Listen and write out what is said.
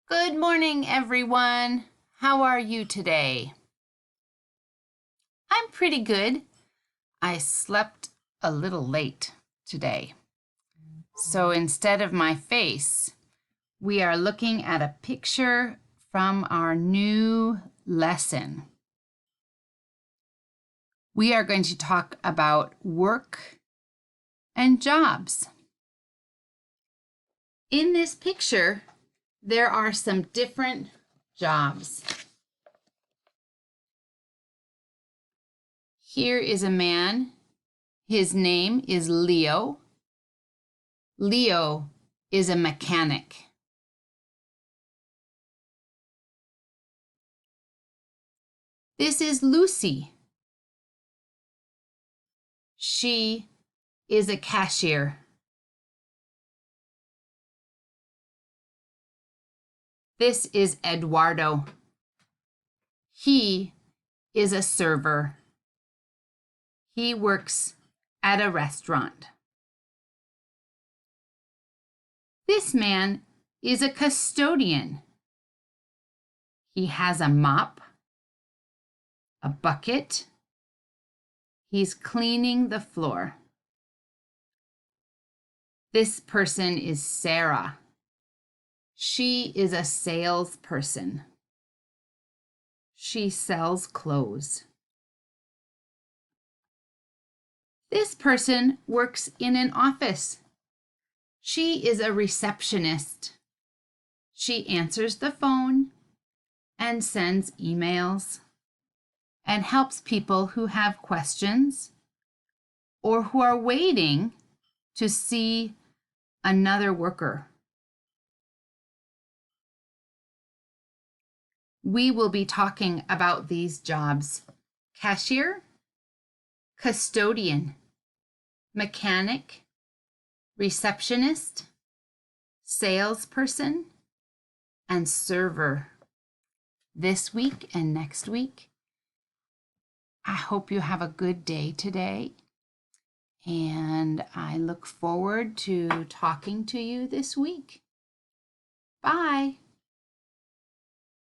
Good morning, everyone. How are you today? I'm pretty good. I slept a little late today. So instead of my face, we are looking at a picture from our new lesson. We are going to talk about work and jobs. In this picture, there are some different jobs. Here is a man. His name is Leo. Leo is a mechanic. This is Lucy. She is a cashier. This is Eduardo. He is a server. He works at a restaurant. This man is a custodian. He has a mop, a bucket. He's cleaning the floor. This person is Sarah. She is a salesperson. She sells clothes. This person works in an office. She is a receptionist. She answers the phone and sends emails and helps people who have questions or who are waiting to see another worker. We will be talking about these jobs: cashier, custodian, mechanic, receptionist, salesperson, and server this week and next week. I hope you have a good day today, and I look forward to talking to you this week. Bye.